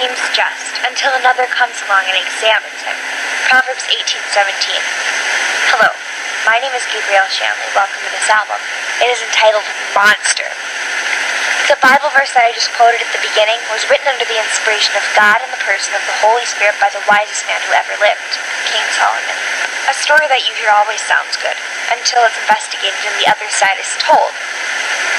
seems just until another comes along and examines him. Proverbs 18:17. Hello, my name is Gabrielle Shanley. Welcome to this album. It is entitled Monster. The Bible verse that I just quoted at the beginning was written under the inspiration of God and the person of the Holy Spirit by the wisest man who ever lived, King Solomon. A story that you hear always sounds good, until it's investigated and the other side is told.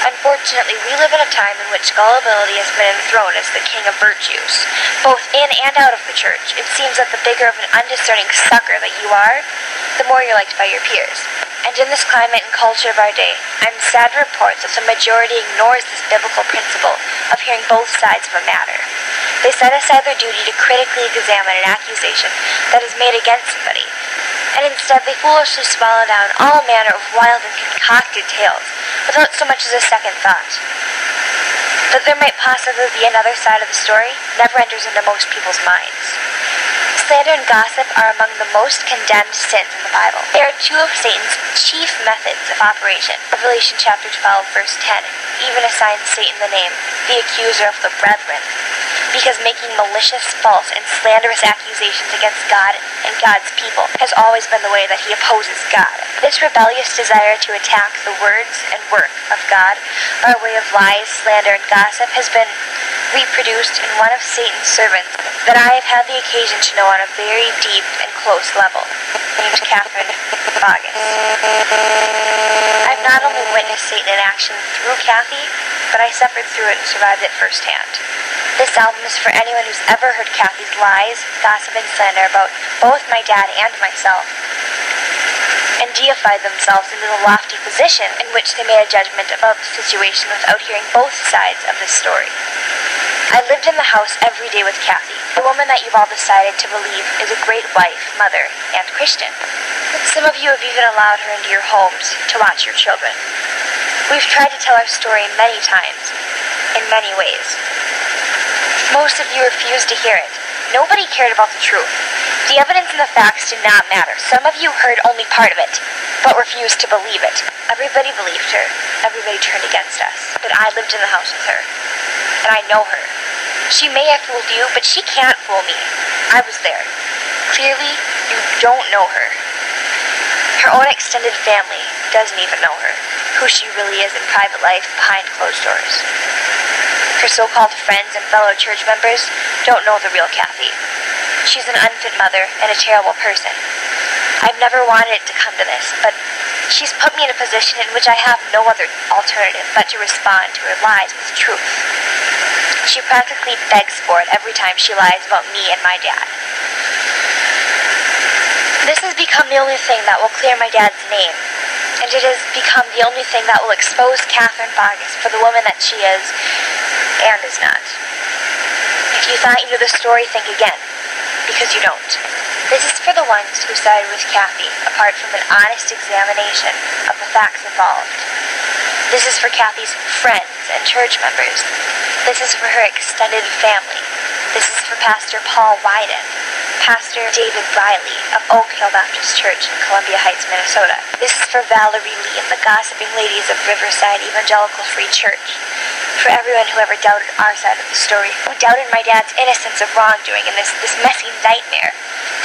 Unfortunately, we live in a time in which gullibility has been enthroned as the king of virtues. Both in and out of the church, it seems that the bigger of an undiscerning sucker that you are, the more you're liked by your peers. And in this climate and culture of our day, I'm sad to report that the majority ignores this biblical principle of hearing both sides of a matter. They set aside their duty to critically examine an accusation that is made against somebody, and instead they foolishly swallow down all manner of wild and concocted tales, without so much as a second thought. That there might possibly be another side of the story never enters into most people's minds. Slander and gossip are among the most condemned sins in the Bible. They are two of Satan's chief methods of operation. Revelation chapter 12, verse 10 even assigns Satan the name, the accuser of the brethren, because making malicious, false, and slanderous accusations against God and God's people has always been the way that he opposes God. This rebellious desire to attack the words and work of God by way of lies, slander, and gossip has been reproduced in one of Satan's servants that I have had the occasion to know on a very deep and close level, named Catherine Bogus. I've not only witnessed Satan in action through Kathy, but I suffered through it and survived it firsthand. This album is for anyone who's ever heard Kathy's lies, gossip, and slander about both my dad and myself, and deified themselves into the lofty position in which they made a judgment about the situation without hearing both sides of the story. I lived in the house every day with Kathy, the woman that you've all decided to believe is a great wife, mother, and Christian. Some of you have even allowed her into your homes to watch your children. We've tried to tell our story many times, in many ways. Most of you refused to hear it. Nobody cared about the truth. The evidence and the facts did not matter. Some of you heard only part of it, but refused to believe it. Everybody believed her. Everybody turned against us. But I lived in the house with her, and I know her. She may have fooled you, but she can't fool me. I was there. Clearly, you don't know her. Her own extended family doesn't even know her, who she really is in private life behind closed doors. Her so-called friends and fellow church members don't know the real Kathy. She's an unfit mother and a terrible person. I've never wanted it to come to this, but she's put me in a position in which I have no other alternative but to respond to her lies with truth. She practically begs for it every time she lies about me and my dad. This has become the only thing that will clear my dad's name, and it has become the only thing that will expose Catherine Bogus for the woman that she is and is not. If you thought you knew the story, think again, because you don't. This is for the ones who sided with Kathy, apart from an honest examination of the facts involved. This is for Kathy's friends and church members. This is for her extended family. This is for Pastor Paul Wyden, Pastor David Riley of Oak Hill Baptist Church in Columbia Heights, Minnesota. This is for Valerie Lee and the gossiping ladies of Riverside Evangelical Free Church. For everyone who ever doubted our side of the story, who doubted my dad's innocence of wrongdoing in this messy nightmare.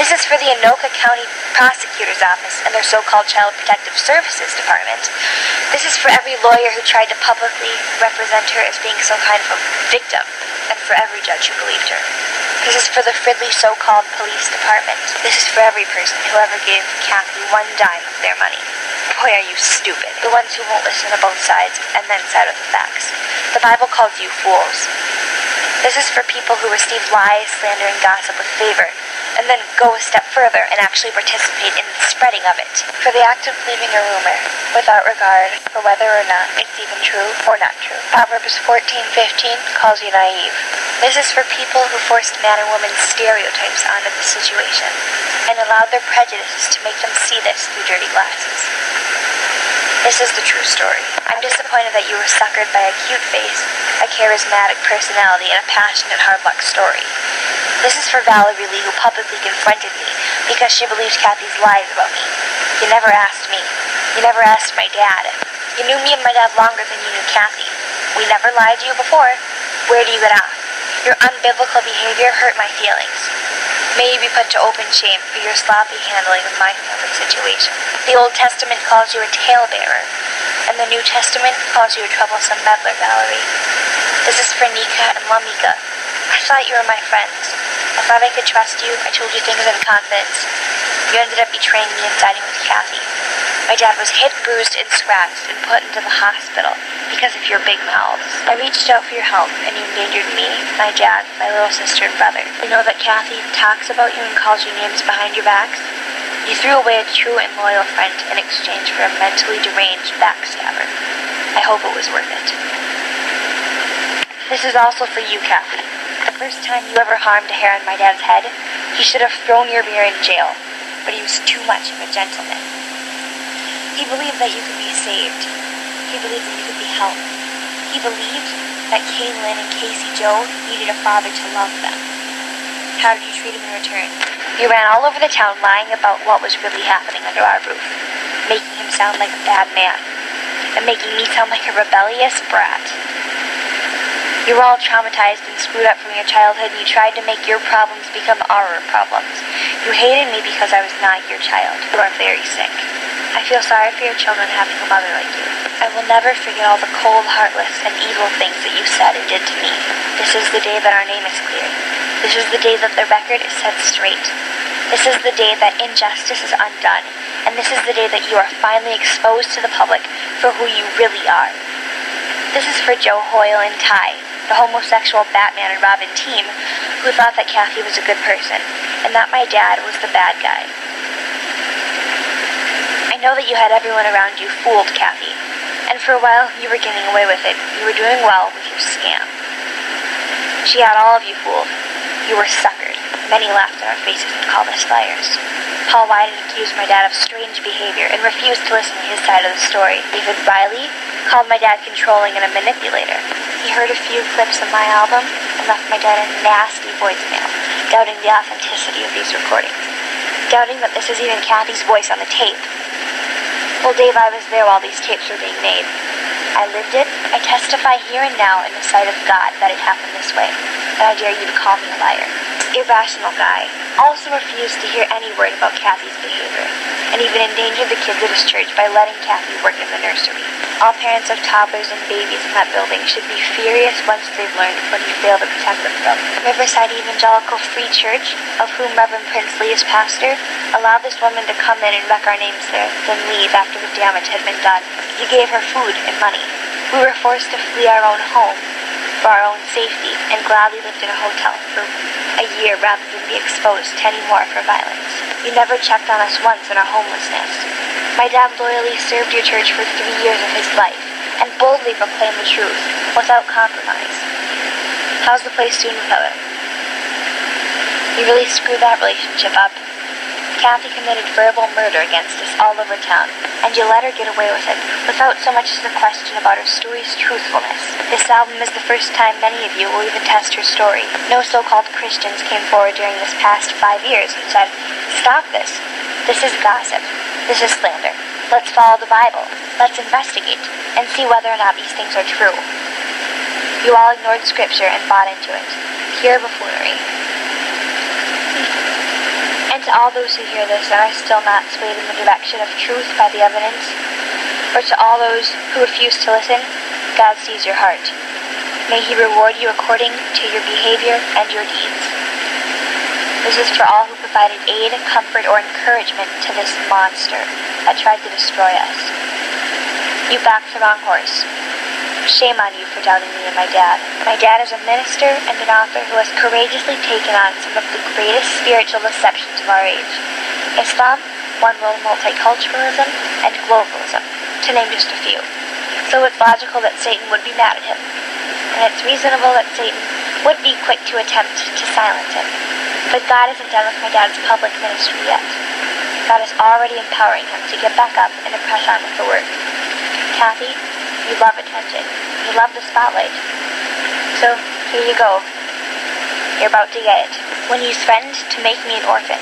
This is for the Anoka County Prosecutor's Office and their so-called Child Protective Services Department. This is for every lawyer who tried to publicly represent her as being some kind of a victim, and for every judge who believed her. This is for the Fridley so-called police department. This is for every person who ever gave Kathy one dime of their money. Boy, are you stupid. The ones who won't listen to both sides and then side with the facts. The Bible calls you fools. This is for people who receive lies, slander, and gossip with favor, and then go a step further and actually participate in the spreading of it. For the act of believing a rumor, without regard for whether or not it's even true or not true. Proverbs 14:15 calls you naive. This is for people who forced man and woman stereotypes onto the situation, and allowed their prejudices to make them see this through dirty glasses. This is the true story. I'm disappointed that you were suckered by a cute face, a charismatic personality, and a passionate hard luck story. This is for Valerie Lee, who publicly confronted me because she believed Kathy's lies about me. You never asked me. You never asked my dad. You knew me and my dad longer than you knew Kathy. We never lied to you before. Where do you get off? Your unbiblical behavior hurt my feelings. May you be put to open shame for your sloppy handling of my family situation. The Old Testament calls you a talebearer, and the New Testament calls you a troublesome meddler, Valerie. This is for Nika and Lamika. I thought you were my friends. I thought I could trust you. I told you things in confidence. You ended up betraying me and siding with Kathy. My dad was hit, bruised, and scratched and put into the hospital because of your big mouths. I reached out for your help, and you endangered me, my dad, my little sister, and brother. You know that Kathy talks about you and calls you names behind your backs? You threw away a true and loyal friend in exchange for a mentally deranged backstabber. I hope it was worth it. This is also for you, Kathy. The first time you ever harmed a hair on my dad's head, he should have thrown your rear in jail, but he was too much of a gentleman. He believed that you could be saved. He believed that you could be helped. He believed that Kal-El and Casey Joe needed a father to love them. How did you treat him in return? You ran all over the town lying about what was really happening under our roof, making him sound like a bad man, and making me sound like a rebellious brat. You were all traumatized and screwed up from your childhood, and you tried to make your problems become our problems. You hated me because I was not your child. You are very sick. I feel sorry for your children having a mother like you. I will never forget all the cold, heartless, and evil things that you said and did to me. This is the day that our name is cleared. This is the day that the record is set straight. This is the day that injustice is undone. And this is the day that you are finally exposed to the public for who you really are. This is for Joe Hoyle and Ty, the homosexual Batman and Robin team who thought that Kathy was a good person and that my dad was the bad guy. I know that you had everyone around you fooled, Kathy, and for a while you were getting away with it. You were doing well with your scam. She had all of you fooled. You were suckered. Many laughed in our faces and called us liars. Paul Wyden accused my dad of strange behavior and refused to listen to his side of the story. David Riley called my dad controlling and a manipulator. He heard a few clips of my album and left my dad a nasty voicemail, doubting the authenticity of these recordings, doubting that this is even Kathy's voice on the tape. Well, Dave, I was there while these tapes were being made. I lived it. I testify here and now in the sight of God that it happened this way, and I dare you to call me a liar. Irrational guy also refused to hear any word about Kathy's behavior, and even endangered the kids at his church by letting Kathy work in the nursery. All parents of toddlers and babies in that building should be furious once they've learned what he failed to protect them from. Riverside Evangelical Free Church, of whom Reverend Prince Lee is pastor, allowed this woman to come in and wreck our names there, then leave after the damage had been done. He gave her food and money. We were forced to flee our own home for our own safety and gladly lived in a hotel for a year rather than be exposed to any more for violence. You never checked on us once in our homelessness. My dad loyally served your church for 3 years of his life and boldly proclaimed the truth without compromise. How's the place doing without him? You really screwed that relationship up. Kathy committed verbal murder against us all over town, and you let her get away with it, without so much as a question about her story's truthfulness. This album is the first time many of you will even test her story. No so-called Christians came forward during this past 5 years and said, "Stop this. This is gossip. This is slander. Let's follow the Bible. Let's investigate, and see whether or not these things are true." You all ignored Scripture and bought into it. Pure buffoonery. And to all those who hear this and are still not swayed in the direction of truth by the evidence, or to all those who refuse to listen, God sees your heart. May He reward you according to your behavior and your deeds. This is for all who provided aid, comfort, or encouragement to this monster that tried to destroy us. You backed the wrong horse. Shame on you for doubting me and my dad. My dad is a minister and an author who has courageously taken on some of the greatest spiritual deceptions of our age. Islam, one-world multiculturalism, and globalism, to name just a few. So it's logical that Satan would be mad at him. And it's reasonable that Satan would be quick to attempt to silence him. But God isn't done with my dad's public ministry yet. God is already empowering him to get back up and to press on with the work. Kathy, you love attention. You love the spotlight. So, here you go. You're about to get it. When you threatened to make me an orphan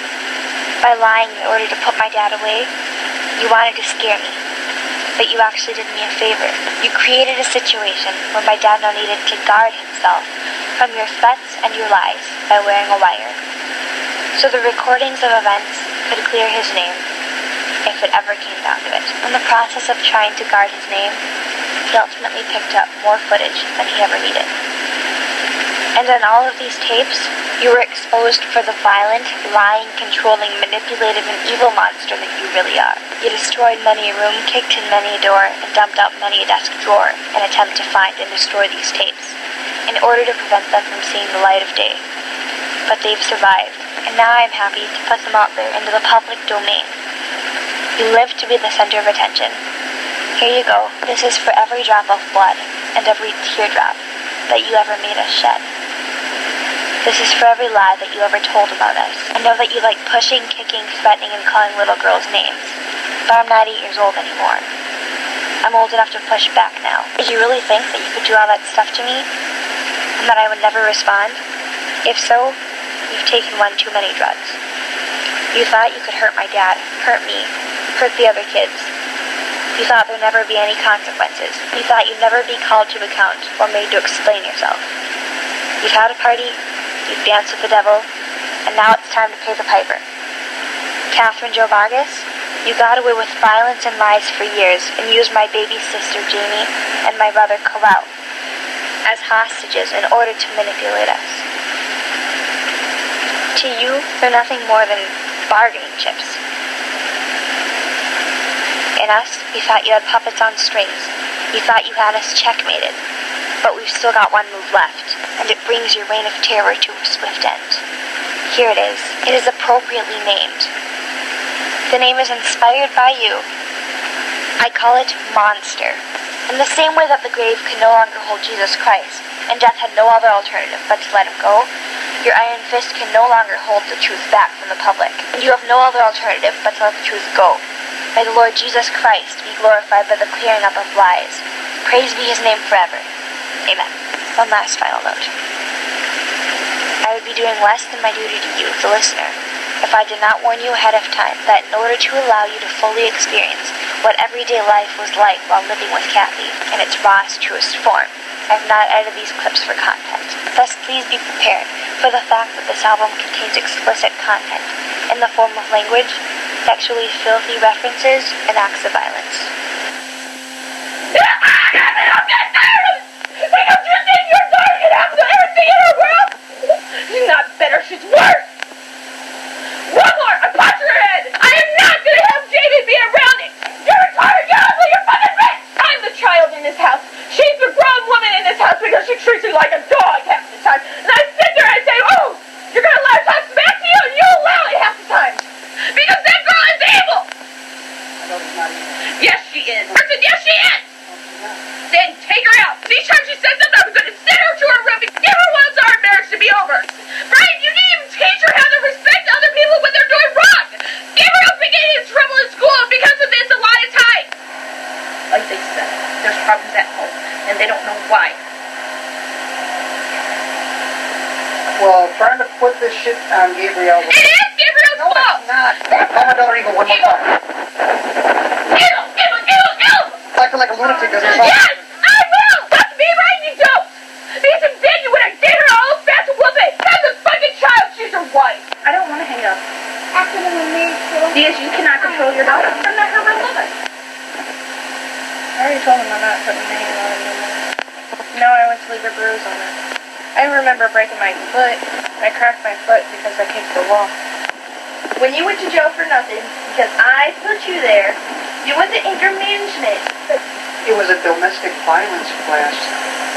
by lying in order to put my dad away, you wanted to scare me. But you actually did me a favor. You created a situation where my dad now needed to guard himself from your threats and your lies by wearing a wire. So the recordings of events could clear his name, if it ever came down to it. In the process of trying to guard his name, he ultimately picked up more footage than he ever needed. And on all of these tapes, you were exposed for the violent, lying, controlling, manipulative, and evil monster that you really are. You destroyed many a room, kicked in many a door, and dumped out many a desk drawer in an attempt to find and destroy these tapes, in order to prevent them from seeing the light of day. But they've survived, and now I'm happy to put them out there into the public domain. You live to be the center of attention. Here you go. This is for every drop of blood, and every teardrop that you ever made us shed. This is for every lie that you ever told about us. I know that you like pushing, kicking, threatening, and calling little girls names, but I'm not 8 years old anymore. I'm old enough to push back now. Did you really think that you could do all that stuff to me, and that I would never respond? If so, you've taken one too many drugs. You thought you could hurt my dad, hurt me, hurt the other kids. You thought there'd never be any consequences. You thought you'd never be called to account or made to explain yourself. You've had a party, you've danced with the devil, and now it's time to pay the piper. Catherine Jo Vargas, you got away with violence and lies for years and used my baby sister Jamie and my brother Kal-El as hostages in order to manipulate us. To you, they're nothing more than bargaining chips. In us, you thought you had puppets on strings. You thought you had us checkmated. But we've still got one move left, and it brings your reign of terror to a swift end. Here it is. It is appropriately named. The name is inspired by you. I call it Monster. In the same way that the grave could no longer hold Jesus Christ, and death had no other alternative but to let him go, your iron fist can no longer hold the truth back from the public, and you have no other alternative but to let the truth go. May the Lord Jesus Christ be glorified by the clearing up of lies. Praise be his name forever. Amen. One last final note. I would be doing less than my duty to you, the listener, if I did not warn you ahead of time that in order to allow you to fully experience what everyday life was like while living with Kathy in its rawest, truest form, I have not edited these clips for content. Thus, please be prepared for the fact that this album contains explicit content in the form of language, sexually filthy references, and acts of violence. Because you think you're going to have everything in her world? She's not better, she's worse! One more, I punch her head! I am not going to have Jamie be around it! You're retarded, get out of your fucking face! I'm the child in this house. She's the grown woman in this house because she treats me like a dog half the time. And I sit there and say, oh, you're going to let her talk back to you, and you allow it half the time. Because that girl is evil! No, she's not evil. Yes, she is. I said, yes, she is! Then take her out. Each time she says something, I'm going to send her to her room and give her once our marriage to be over. Right? You didn't even teach her how to respect other people when they're doing wrong. Give her up for getting in trouble in school because of this a lot of times. Like they said, there's problems at home, and they don't know why. Well, trying to put this shit on Gabrielle. It is Gabrielle's No, fault. it's not. Tell my daughter even one more time. Acting like a lunatic because it's Yes, I will. That's me, right? You don't. Because then you would have gave her all fast whooping. That's a fucking child. She's your wife. I don't want to hang up. Because you cannot control your daughter. I'm not her mother. I already told him I'm not putting my hand on it anymore. No, I went to leave a bruise on it. I remember breaking my foot. I cracked my foot because I kicked the wall. When you went to jail for nothing, because I put you there, you went to anger management. It was a domestic violence class.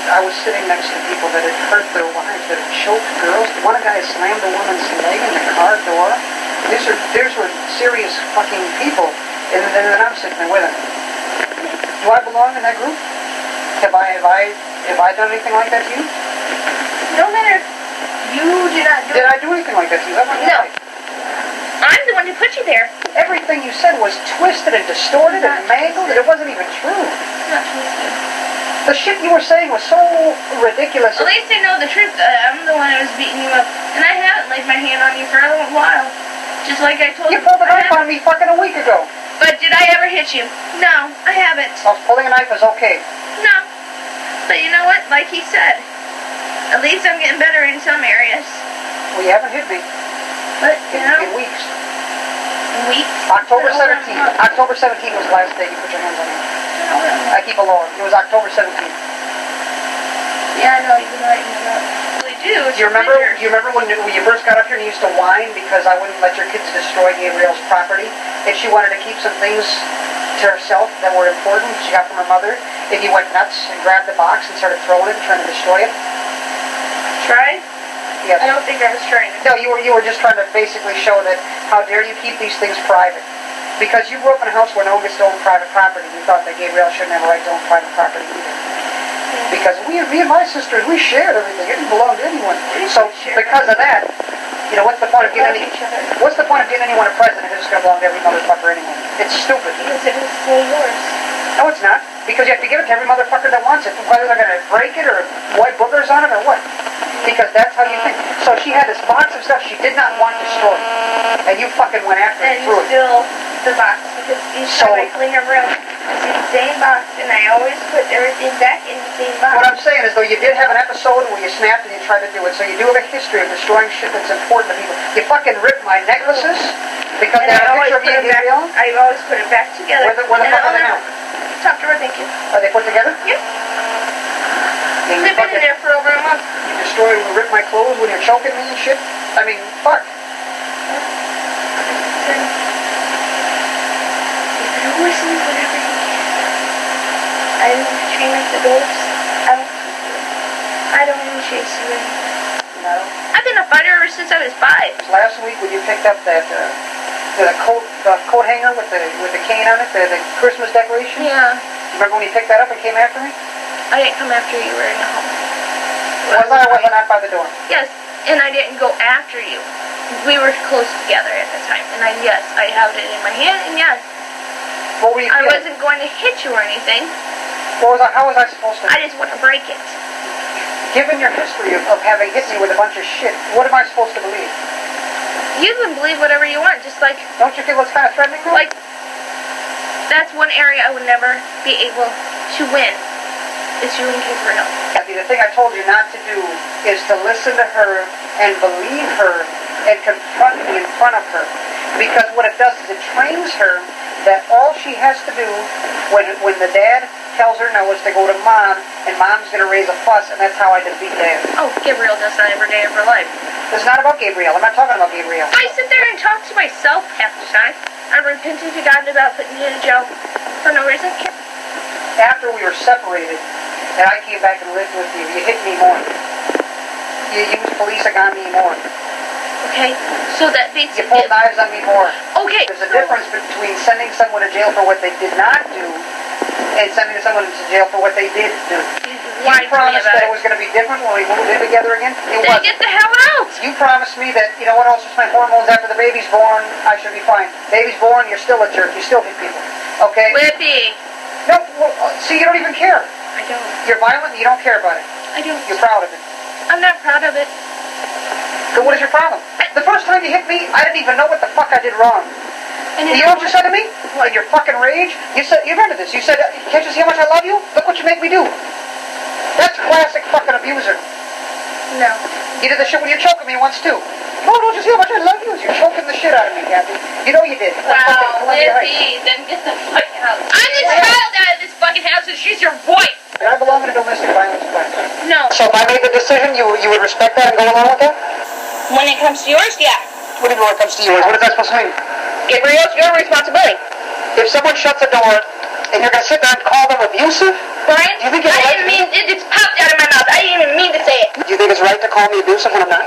I was sitting next to people that had hurt their wives, that had choked girls. One guy slammed a woman's leg in the car door. These were serious fucking people, and I'm sitting there with them. Do I belong in that group? Have I done anything like that to you? No matter if you did not do Did I do anything like that to you? No. I'm the one who put you there. Everything you said was twisted and distorted and mangled, and it wasn't even true. It's not twisted. The shit you were saying was so ridiculous. At least they know the truth. I'm the one who was beating you up. And I haven't laid my hand on you for a little while. Just like I told you. You pulled a knife on me fucking a week ago. But did I ever hit you? No, I haven't. So pulling a knife is okay. No. But you know what? Like he said, At least I'm getting better in some areas. Well, you haven't hit me But, you know, in weeks. weeks. October 17th. October 17th was the last day you put your hands on me. I keep a lower. It was October 17th. Yeah, I know, you've been writing it up. Well, you do. It's You remember? pictures. You remember when you first got up here and you used to whine because I wouldn't let your kids destroy Gabrielle's property, and she wanted to keep some things to herself that were important she got from her mother, and you went nuts and grabbed the box and started throwing it and trying to destroy it? Try? Yes. I don't think I was trying to. No, you were just trying to basically show that how dare you keep these things private. Because you grew up in a house where no one gets to own private property. You thought that Gabrielle shouldn't have a right to own private property either. Because me and my sisters, we shared everything. It didn't belong to anyone. So because of that, you know, what's the point of getting anyone a present if it's just going to belong to every motherfucker anyway? It's stupid. Because it was still yours. No, it's not. Because you have to give it to every motherfucker that wants it, whether they're going to break it or white boogers on it or what. Because that's how you think. So she had this box of stuff she did not want destroyed. And you fucking went after it And through it. still the box, because each time I clean a room, it's in the same box, and I always put everything back in the same box. What I'm saying is, though, you did have an episode where you snapped and you tried to do it, so you do have a history of destroying shit that's important to people. You fucking ripped my necklaces because And they I have a always picture of put me and them back. Gabrielle. I always put it back together. Where the fuck are they now? Top drawer, thank you. Are they put together? Yep. And They've been in there for over a month. You destroy and rip my clothes when you're choking me and shit? I mean, fuck. You listen to whatever you can. I don't train like the doors. I don't even chase you anymore. No. I've been a fighter ever since I was 5. Last week when you picked up that the coat hanger with the cane on it, the Christmas decoration. Yeah. Remember when you picked that up and came after me? I didn't come after you. We were in the home. Was I or was I not by the door? Yes, and I didn't go after you. We were close together at the time, and I have it in my hand, and yes, What were you I feeling? wasn't going to hit you or anything. How was I supposed to? I just want to break it. Given your history of having hit me with a bunch of shit, what am I supposed to believe? You can believe whatever you want, just like Don't you feel it's kind of threatening though? that's one area I would never be able to win. It's you and Gabriel. Kathy, the thing I told you not to do is to listen to her and believe her and confront me in front of her. Because what it does is it trains her that all she has to do when the dad tells her no is to go to mom, and mom's going to raise a fuss, and that's how I defeat dad. Oh, Gabriel does that every day of her life. It's not about Gabrielle. I'm not talking about Gabrielle. I sit there and talk to myself half the time. I'm repenting to God about putting you in jail for no reason. After we were separated, and I came back and lived with you, you hit me more. You used police on me more. Okay, so that beats You pulled knives on me more. Okay. There's a difference between sending someone to jail for what they did not do and sending someone to jail for what they did do. Why You promised that it was going to be different when we moved in together again. It Then wasn't. get the hell out! You promised me that, you know what else, just my hormones after the baby's born, I should be fine. Baby's born, you're still a jerk. You still hit people. Okay? Whippy. No, well, see, you don't even care. I don't. You're violent and you don't care about it. I don't. You're proud of it. I'm not proud of it. So what is your problem? The first time you hit me, I didn't even know what the fuck I did wrong. And You know what you said to me? In your fucking rage? You remember this. You said, can't you see how much I love you? Look what you make me do. That's classic fucking abuser. No. You did the shit when you choking me once too. No, don't you see how much I love you? You're choking the shit out of me, Kathy. You know you did. Wow, Whippy, then get the fuck out. I'm the child out of this fucking house and she's your wife! And I belong in a domestic violence class. No. So if I made the decision, you would respect that and go along with that? When it comes to yours, yeah. What do you mean when it comes to yours? What is that supposed to mean? Gabriel's your responsibility. If someone shuts a door and you're going to sit there and call them abusive, Brian, you think it's I right? didn't mean it just popped out of my mouth. I didn't even mean to say it. Do you think it's right to call me abusive when I'm not?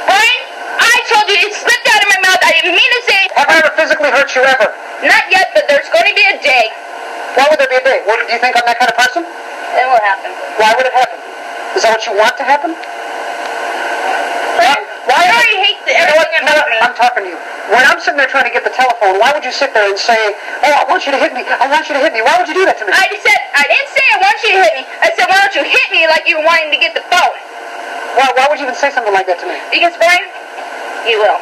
Brian, I told you it slipped out of my mouth. I didn't mean to say it. Have I ever physically hurt you ever? Not yet, but there's going to be a day. Why would there be a day? What, do you think I'm that kind of person? It will happen. Why would it happen? Is that what you want to happen? Brian, Why? I already hate everything about me. I'm talking to you. When I'm sitting there trying to get the telephone, why would you sit there and say, oh, I want you to hit me. I want you to hit me. Why would you do that to me? I didn't say I want you to hit me. I said, why don't you hit me like you were wanting to get the phone? Why would you even say something like that to me? Because, Brian, you will.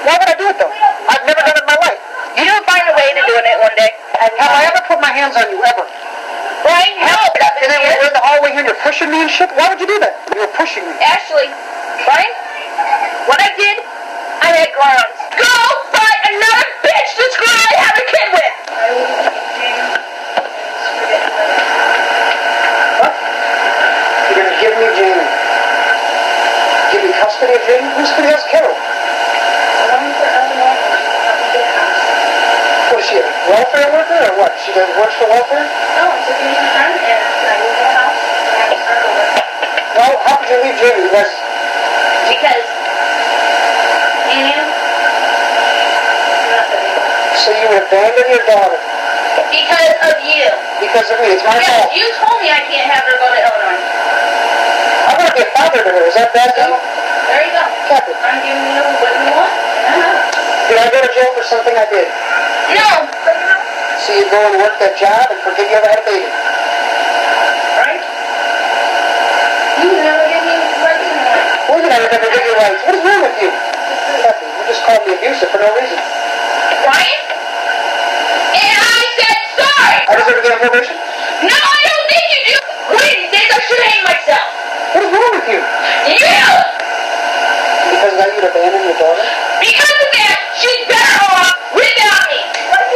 Why would I do it, though? I've never done it in my life. You'll find a way to doing it one day. Have I ever put my hands on you, ever? Brian, help! And then we're in the hallway here and you're pushing me and shit? Why would you do that? You were pushing me. Ashley, Brian, what I did, I had grounds. Go find another bitch this girl I have a kid with! What? You're gonna give me Jamie? Give me custody of Jamie? Who's somebody else, Carol? What is she, a welfare worker or what? She works for welfare? No, it's a beauty friend, and I moved the house, and I start over. Well, how could you leave Jamie? Because you, So you would abandon your daughter because of you. because of me. It's my Yes, fault. you told me I can't have her go to Illinois. I want to be a father to her. Is that bad? So, there you go. Captain, I'm giving you what you want. did I go to jail for something I did? No, but you know, So you go and work that job and forget you ever had a baby? right? You never give me rights anymore. Well, you never give your rights. What is wrong with you? Captain, you just called me abusive for no reason. Brian? And I said sorry! I deserve to get a promotion? No, I don't think you do! One of these days I should hang myself! What is wrong with you? You! Because of that you'd abandon your daughter? Because of that, she's better off without me!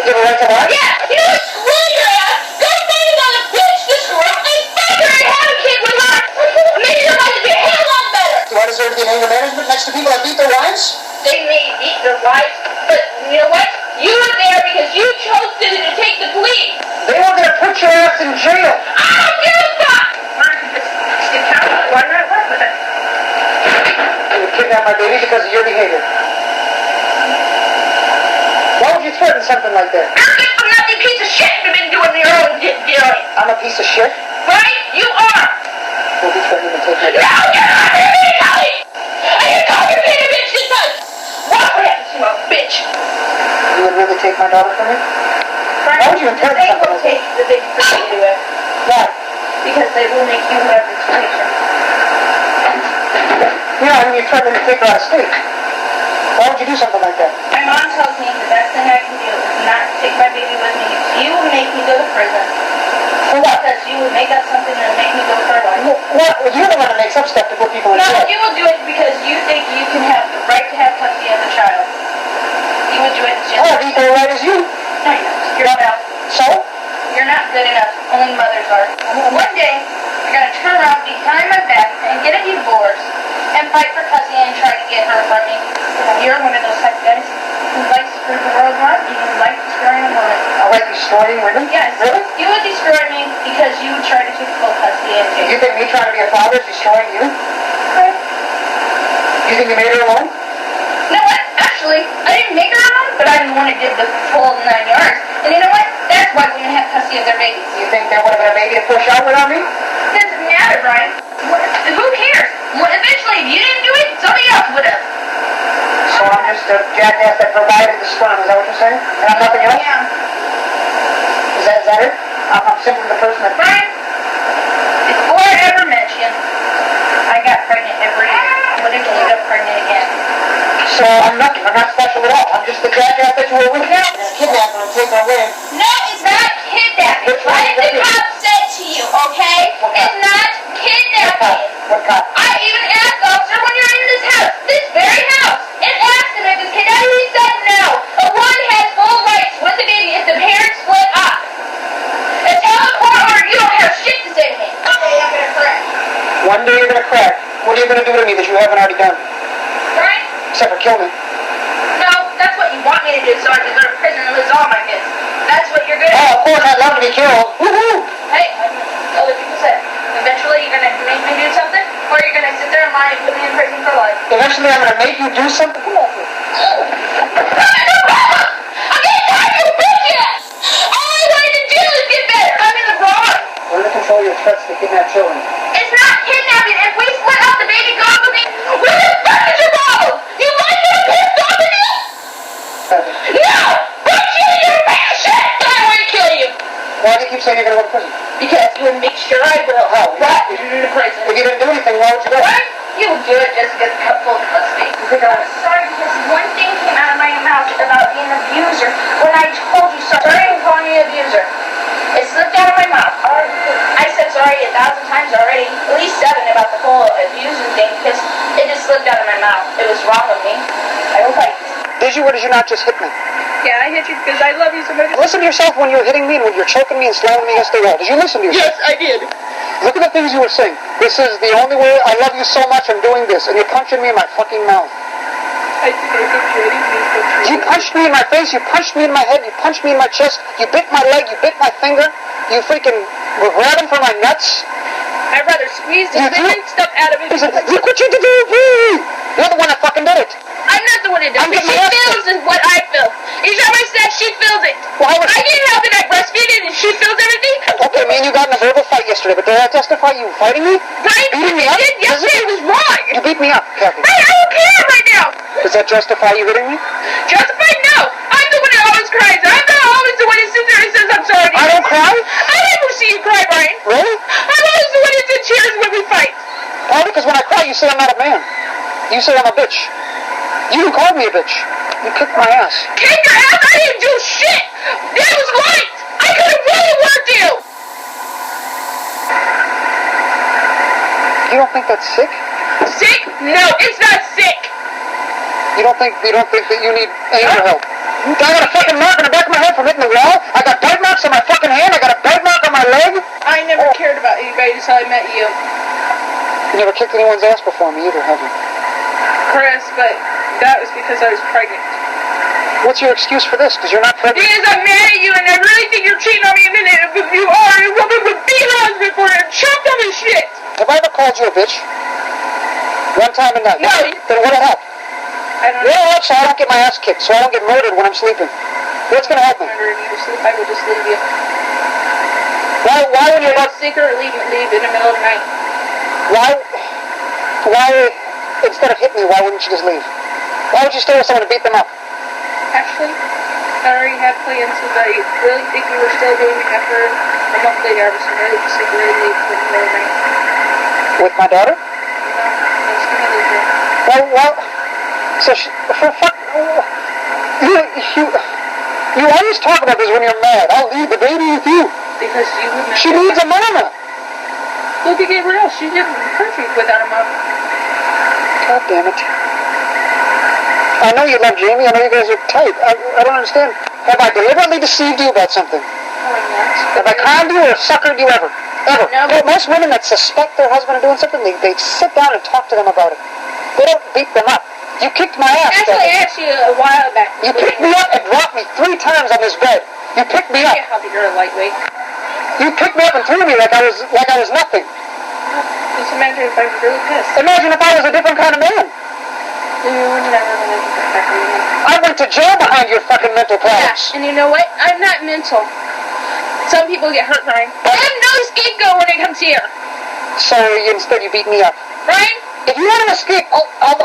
You have a right to lie? Yeah! You know what? Screw your ass! Go find another bitch this girl and fuck her and have a kid with her! Maybe your life would be a hell of a lot better! Do I deserve to be in anger management next to people that beat their wives? They may eat their wives, but you know what? You were there because you chose to take the plea! They were going to put your ass in jail. I don't give a fuck! Why not work with it? You would kidnap my baby because of your behavior. Why would you threaten something like that? You're a good for nothing piece of shit you've been doing your own dealing. I'm a piece of shit. Right? You are! You'll be threatening to take my No, baby. you're not here to tell me! I didn't call you being a bitch this time! What happened to a bitch? You would really take my daughter from me? Why would you intend They something will like take the big person to it. Why? Because they will make you have information. Yeah, I mean, you threatened to take her out of state. Why would you do something like that? My mom tells me the best thing I can do is not take my baby with me. You will make me go to prison. For what? Because you would make up something that would make me go for a life. What? You're the one that makes up stuff to put people in No, jail. you will do it because you think you can have the right to have custody of the child. You would do it just... I have equal right as you. No, you don't. You're not. So? You're not good enough. Only mothers are. One day, you're going to turn around behind my back and get a divorce and fight for custody and try to get her from me. You're one of those type of guys who likes to screw the world around. You like destroying a woman. I like destroying women? Yes. Really? You would destroy me because you would try to take full custody and take You think me trying to be a father is destroying you? her. You think you made her alone? You know what? Actually, I didn't make her alone, but I'm the one who did the full 9 yards. And you know what? That's why women have custody of their babies. You think there would have been a baby to push out without me? Doesn't matter, Brian. Who cares? Well, eventually, if you didn't do it, somebody else would have. So I'm just a jackass that provided the sperm, is that what you're saying? And I'm nothing else? Yeah. Is that it? I'm simply the person that... Brian, before I ever met you, I got pregnant every year. Would have got pregnant again. So I'm nothing. I'm not special at all. I'm just the jackass that you were with. No. Kidnap her and take her away. No, it's not kidnapping. Which one What is the it? cop said to you, okay? What cop? It's not kidnapping. What cop? I even asked officer when you're in this house, this very house, and asked him if it's kidnapping. He said no. A woman has full rights with the baby if the parents split up. And tell the court order you don't have shit to say to me. Okay, I'm gonna correct. One day you're going to crack. What are you going to do to me that you haven't already done? Right? Except for kill me. No, that's what you want me to do so I can go to prison and lose all my kids. That's what you're good at. Oh, of course I'd love to be killed. Woohoo! Hey, other people said, eventually you're gonna make me do something, or you're gonna sit there and lie and put me in prison for life. Eventually I'm going to make you do something. Come on. I'm getting tired of you bitches! All I wanted to do is get better. I'm in the wrong. Learn to control your threats to kidnap children. It's not kidnapping. If we split up, the baby gone with me. Where the fuck is your problem? You like me to piss off at you? No! Put you in your bad shit! I want to kill you. Why do you keep saying you're going to go to prison? Because you would make sure I will. How? Right into prison. If you didn't do anything, why would you go? What? You would do it just to get the full custody. You think I I'm sorry because one thing came out of my mouth about being an abuser when I told you so. Sorry, I'm calling you an abuser. It slipped out of my mouth. abusing thing because it just slipped out of my mouth. It was wrong of me. I hope I... Did you or did you not just hit me? Yeah, I hit you because I love you so much. Listen to yourself when you're hitting me and when you're choking me and slamming me against the wall. Did you listen to yourself? Yes, I did. Look at the things you were saying. This is the only way. I love you so much. I'm doing this. And you're punching me in my fucking mouth. I think I hit you. I didn't mean to hit you. You punched me in my face. You punched me in my head. You punched me in my chest. You bit my leg. You bit my finger. You freaking were grabbing for my nuts. I'd rather squeeze the living stuff out of it. Look what you did to me. You're the one that fucking did it. I'm not the one that does it. She feels is what I feel. Each time I said she feels it. Well, I can't help it. I breastfeed it and she feels everything. Okay, me and you got in a verbal fight yesterday, but did I testify you fighting me? Right? Beating me up? Yesterday was wrong. You beat me up, Kathy. Right, I don't care right now. Does that justify you hitting me? Justified? No. I'm the one that always cries. I'm not always the one that sits there and says I'm sorry. I don't cry? I never see you cry, Brian. Really? I'm always the one that sits cheers when we fight. Probably because when I cry, you say I'm not a man. You say I'm a bitch. You called me a bitch. You kicked my ass. Kick your ass? I didn't do shit. That was right. I could have really worked you. You don't think that's sick? Sick? No, it's not sick. You don't think that you need angel help? I got a fucking mark on the back of my head from hitting the wall. I got bite marks on my fucking hand. I got a bite mark on my leg. I never cared about anybody until I met you. You never kicked anyone's ass before me either, have you? Chris, but that was because I was pregnant. What's your excuse for this? Because you're not pregnant? Because I'm mad at you and I really think you're cheating on me and then you are a woman with beat her husband for it and chopped on his shit. Have I ever called you a bitch? One time a night? No. Then what'll happen? I don't know. What'll happen so I don't get my ass kicked, so I don't get murdered when I'm sleeping? What's gonna happen? I will just leave you. Why when you're not... Sick or leave in the middle of the night. Why, instead of hitting me, why wouldn't you just leave? Why would you stay with someone to beat them up? Actually, I already had plans because I really think you were still doing it after a month later. I was really sick and ready to leave for the middle of the night. With my daughter? No, I was going to leave you. Well, so for fuck... You always talk about this when you're mad. I'll leave the baby with you. Because you would not... She needs a mama. Look at Gabrielle. She did perfect without a mom. God damn it. I know you love Jamie. I know you guys are tight. I don't understand. Have I deliberately deceived you about something? Have I conned you or suckered you ever? Ever. No. You know, most women that suspect their husband of doing something, they sit down and talk to them about it. They don't beat them up. You kicked my ass. Actually, I asked you a while back. You picked me up and dropped me 3 times on this bed. You picked me up. I can't help it. You're a lightweight. You picked me up and threw me like I was nothing. Just imagine if I was really pissed. Imagine if I was a different kind of man. You would never want to get back on me. I went to jail behind your fucking mental problems. Yeah, and you know what? I'm not mental. Some people get hurt, Ryan. I'm no scapegoat when it comes here. So instead you beat me up. Ryan? If you want to escape, I'll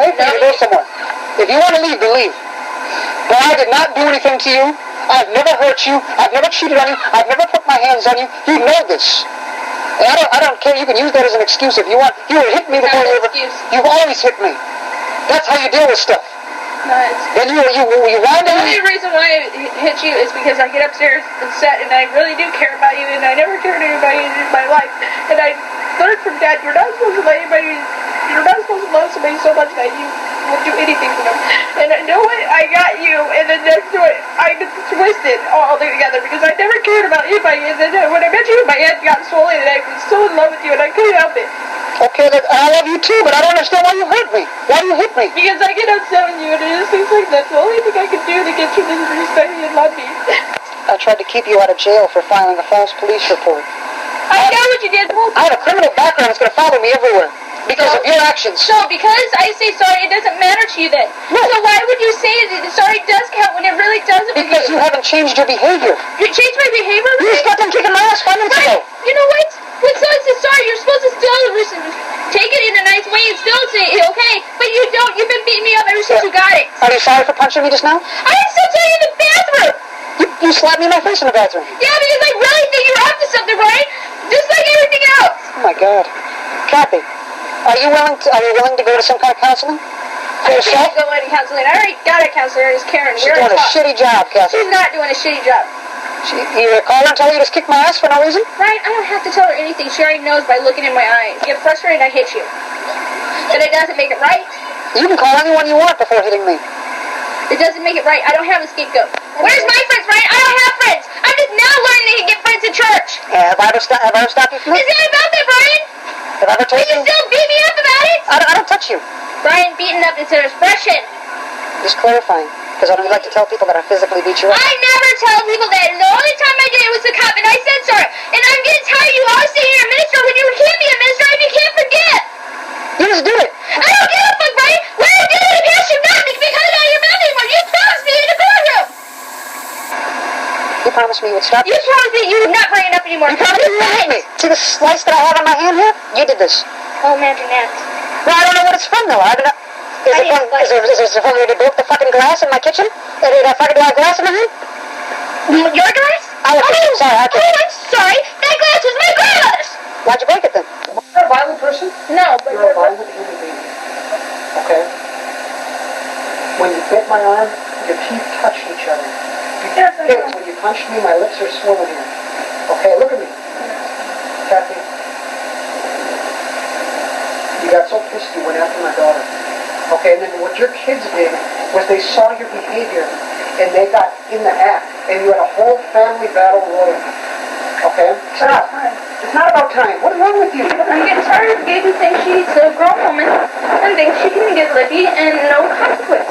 pay for you to go somewhere. If you want to leave, then leave. But I did not do anything to you. I've never hurt you. I've never cheated on you. I've never put my hands on you. You know this. And I don't care. You can use that as an excuse if you want. You would hit me before you ever... You've always hit me. That's how you deal with stuff. No, it's... Then you wind The up... only reason why I hit you is because I get upstairs and set, and I really do care about you, and I never cared anybody in my life. And I learned from Dad, you're not supposed to let anybody... You're not supposed to love somebody so much that you will do anything for them. And I know what? I got you, and then next to it, I just twisted all together because I never cared about anybody. And then when I met you, my head got swollen, and I was so in love with you, and I couldn't help it. Okay, I love you too, but I don't understand why you hurt me. Why do you hit me? Because I get upset with you, and it just seems like that's the only thing I can do to get you to respect me and love me. I tried to keep you out of jail for filing a false police report. I know what you did. I have a criminal background that's going to follow me everywhere because of your actions. So, because I say sorry, it doesn't matter to you then. No. So why would you say that sorry does count when it really doesn't? Because you haven't changed your behavior. You changed my behavior? You just got them kicking my ass 5 minutes ago. You know what? When someone says sorry, you're supposed to still take it in a nice way and still say, okay, but you don't. You've been beating me up ever since you got it. Are you sorry for punching me just now? I am still telling you in the bathroom. You slapped me in my face in the bathroom. Yeah, because I really think you're up to something, right? Just like everything else. Oh my God. Kathy, are you willing to go to some kind of counseling? For I yourself? can't go any counseling. I already got a counselor. It's Karen. She's doing a shitty job, Kathy. She's not doing a shitty job. You call her and tell her you just kicked my ass for no reason? Ryan, I don't have to tell her anything. She already knows by looking in my eyes. You get frustrated, I hit you. But it doesn't make it right. You can call anyone you want before hitting me. It doesn't make it right. I don't have a scapegoat. Where's my friends, Ryan? I don't have friends. I'm just now learning to get friends in church. Yeah, have I ever stopped you from Is this? that about that, Brian? Have I ever told Will you you? still beat me up about it? I don't touch you. Brian, beaten up is an expression. Just clarifying, because I don't like to tell people that I physically beat you up. I never tell people that. And the only time I did it was the cop, and I said sorry. And I'm getting tired of you always saying you're a minister when you can't be a minister if you can't forget. You just do it. I don't give a fuck, Brian. Where you did it, if you should not be coming out of your mouth anymore. You promised me in the courtroom. You promised me you would stop. You promised me you would not bring it up anymore. You promised me you would hit me. See the slice that I have on my hand here? You did this. Oh, imagine that. No, I don't know what it's from, though. I don't know. Is it from when you broke the fucking glass in my kitchen? Do I have glass in my hand? Your glass? Sorry, I'm sorry. That glass was my grandmother's. Why'd you break it then? You're a violent person? No, but You're a violent human being. Okay? When you bit my arm, your teeth touched each other. When you punched me, my lips are swollen here. Okay, look at me. Kathy. You got so pissed you went after my daughter. Okay, and then what your kids did was they saw your behavior and they got in the act and you had a whole family battle royal. Okay? Stop. It's not about time. What is wrong with you? I'm getting tired of Gaby saying she's a grown woman and thinks she can get lippy and no consequence.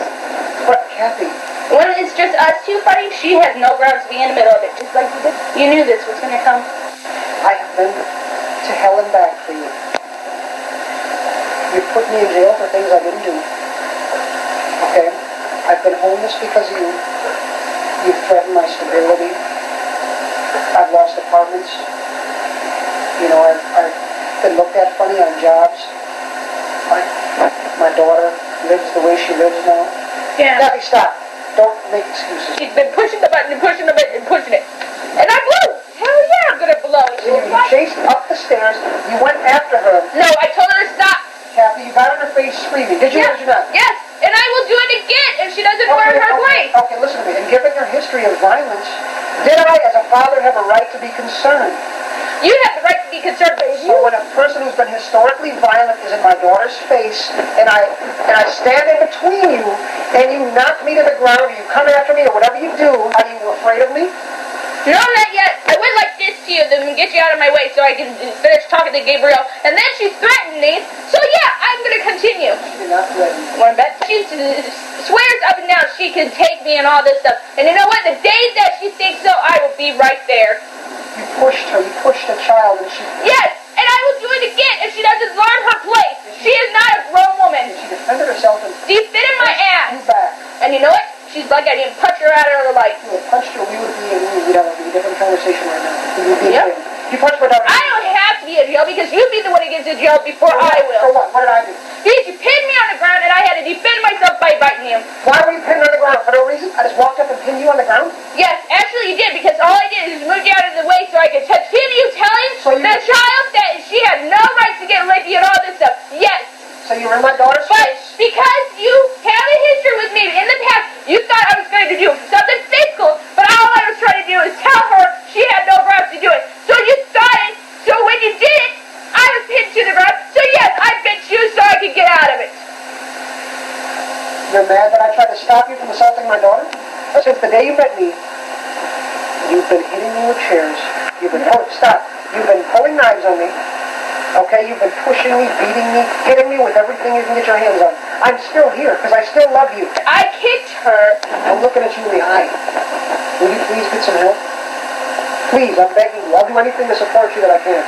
But, Kathy. When it's just us two fighting, she has no grounds to be in the middle of it, just like you did. You knew this was going to come. I have been to hell and back for you. You put me in jail for things I didn't do. Okay? I've been homeless because of you. You've threatened my stability. I've lost apartments. You know, I've been looked at funny on jobs. My daughter lives the way she lives now. Yeah. Kathy, stop. Don't make excuses. She's been pushing the button and pushing the button and pushing it. And I blew. Hell yeah, I'm going to blow. You chased up the stairs. You went after her. No, I told her to stop. Kathy, you got on her face screaming. Did you or did you not? Yes, and I will do it again if she doesn't learn her place. Okay, listen to me. And given your history of violence, did I, as a father, have a right to be concerned? You have the right to be concerned, but if you... So when a person who's been historically violent is in my daughter's face, and I stand in between you, and you knock me to the ground, or you come after me, or whatever you do, are you afraid of me? No, not yet. I went like this to you, then get you out of my way so I can finish talking to Gabriel. And then she threatened me. So yeah, I'm going to continue. She did not threaten me. Want to bet? She swears up and down she can take me and all this stuff. And you know what? The day that she thinks so, I will be right there. You pushed her. You pushed a child, and she... Yes, and I will do it again if she doesn't learn her place. She is not a grown woman. She defended herself and... Defended my ass. You back. And you know what? She's lucky I didn't punch her out of the light. If you had punched her, we'd have a different conversation right now. We would be Yep. in jail. You punched my daughter. I don't have to be in jail because you'd be the one that gets in jail before I will. For what? What did I do? Because you pinned me on the ground and I had to defend myself by biting you. Why were you pinned on the ground? For no reason? I just walked up and pinned you on the ground? Yes, actually you did, because all I did is move you out of the way so I could touch him. You telling So you- the child that she had no right to get licky and all this stuff. Yes. So you were in my daughter's But face? because you have a history with me in the past, you thought I was going to do something physical, but all I was trying to do is tell her she had no grounds to do it. So you thought it, so when you did it, I was pinned to the ground. So yes, I bit you so I could get out of it. You're mad that I tried to stop you from assaulting my daughter? Since the day you met me, you've been hitting me with chairs. You've been You've been pulling knives on me. Okay, you've been pushing me, beating me, hitting me with everything you can get your hands on. I'm still here because I still love you. I kicked her. I'm looking at you in the eye. Will you please get some help? Please, I'm begging you. I'll do anything to support you that I can.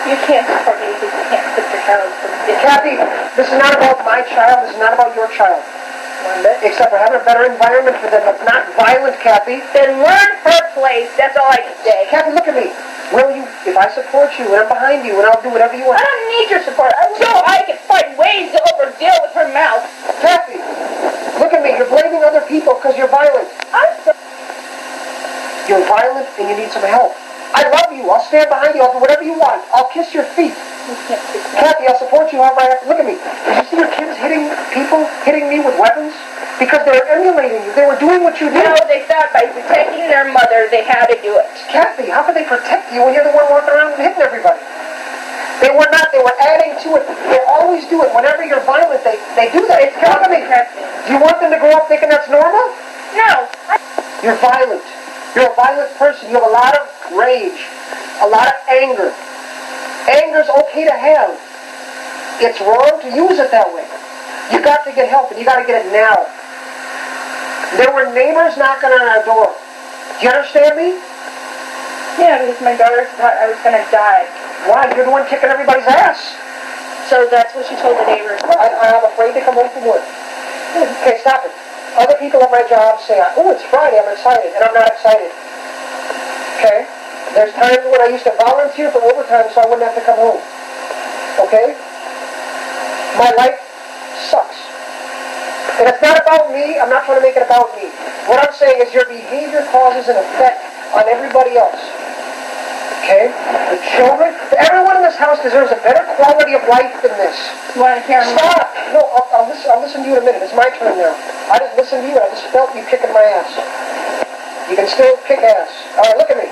You can't support me because you can't put your child from this. Kathy, this is not about my child. This is not about your child. Except for having a better environment for them. It's not violent, Kathy. Then learn her place. That's all I can say. Kathy, look at me. Will you, if I support you and I'm behind you and I'll do whatever you want. I don't need your support. So I can find ways to overdeal with her mouth. Kathy, look at me. You're blaming other people because you're violent. I'm sorry. You're violent and you need some help. I love you. I'll stand behind you. I'll do whatever you want. I'll kiss your feet. Kathy, I'll support you however I have to. Look at me. Did you see your kids hitting people, hitting me with weapons? Because they were emulating you. They were doing what you did. No, they thought by protecting their mother, they had to do it. Kathy, how could they protect you when you're the one walking around and hitting everybody? They were not. They were adding to it. They always do it. Whenever you're violent, they do that. It's Not happening. protecting. Do you want them to grow up thinking that's normal? No. You're violent. You're a violent person. You have a lot of rage, a lot of anger. Anger's okay to have. It's wrong to use it that way. You got to get help, and you got to get it now. There were neighbors knocking on our door. Do you understand me? Yeah, because my daughter thought I was going to die. Why? You're the one kicking everybody's ass. So that's what she told the neighbors. I'm afraid to come home from work. Okay, stop it. Other people at my job say, oh, it's Friday, I'm excited, and I'm not excited. Okay? There's times when I used to volunteer for overtime so I wouldn't have to come home. Okay? My life sucks. And it's not about me. I'm not trying to make it about me. What I'm saying is your behavior causes an effect on everybody else. Okay? The children, everyone in this house deserves a better quality of life than this. You want to hear me? Stop! No, I'll listen to you in a minute. It's my turn now. I didn't listen to you. I just felt you kicking my ass. You can still kick ass. All right, look at me.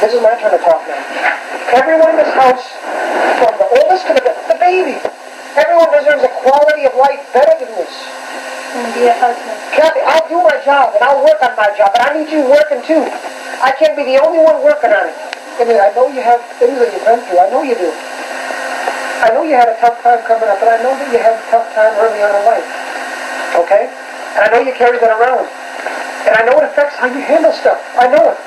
This is my turn to talk now. Everyone in this house, from the oldest to the baby, everyone deserves a quality of life better than this. And be a husband. Kathy, I'll do my job, and I'll work on my job, but I need you working too. I can't be the only one working on it. I mean, I know you have things that you've been through. I know you do. I know you had a tough time coming up, and I know that you had a tough time early on in life. Okay? And I know you carry that around. And I know it affects how you handle stuff. I know it.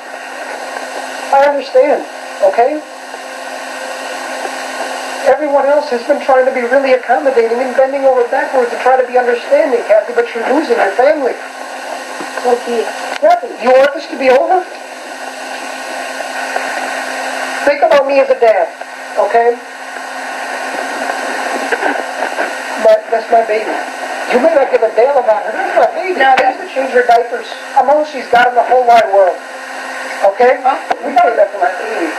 I understand. Okay? Everyone else has been trying to be really accommodating and bending over backwards to try to be understanding, Kathy, but you're losing your family. Okay. Kathy, you want this to be over? Think about me as a dad, okay? That's my baby. You may not give a damn about her. That's my baby. No, I used to change her diapers. I'm all she's got in the whole wide world. Okay? We came after my baby.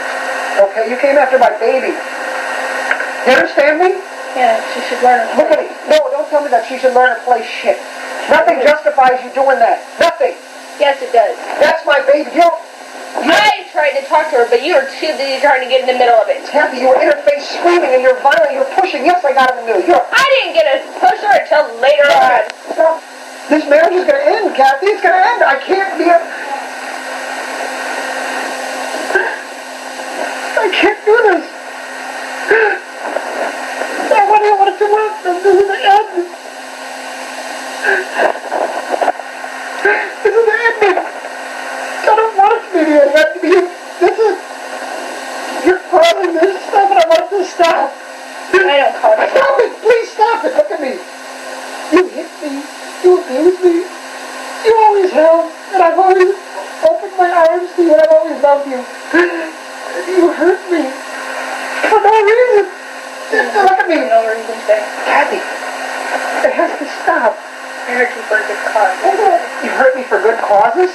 Okay? You came after my baby. You understand me? Yeah, she should learn. Look at me. No, don't tell me that she should learn to play shit. Nothing justifies you doing that. Nothing. Yes, it does. That's my baby. I tried to talk to her, but you were too busy trying to get in the middle of it. Kathy, you were in her face screaming and you're violent, you're pushing. Yes, I got it in the middle. I didn't get to push her until later on. Stop. This marriage is going to end, Kathy. It's going to end. I can't be a... I can't do this. I want it to work. This is the end. This is the ending. I don't want it to be the end. This is... You're causing this stuff and I want it to stop. I don't call it. Stop it. Please stop it. Look at me. You hit me. You abuse me. You always have. And I've always opened my arms to you and I've always loved you. You hurt me. For no reason. Look at me. No reason to. Kathy, it has to stop. I hurt you for a good cause. You hurt me for good causes?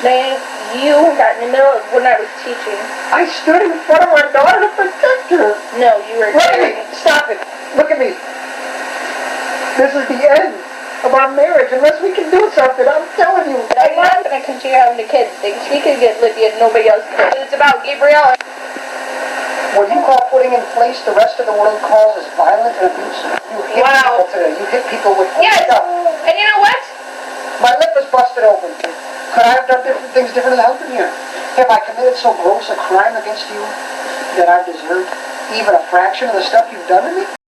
Today, you got in the middle of when I was teaching. I stood in front of my daughter to protect her. No, you were... Look at me. Stop it. Look at me. This is the end of our marriage unless we can do something. I'm telling you. I'm not going to continue having the kids. She could get Lydia and nobody else could. It's about Gabrielle. What you call putting in place the rest of the world calls as violent and abuse. You hit people today. You hit people with stuff. And you know what? My lip was busted open. Could I have done different things different than helping you? Have I committed so gross a crime against you that I deserve even a fraction of the stuff you've done to me?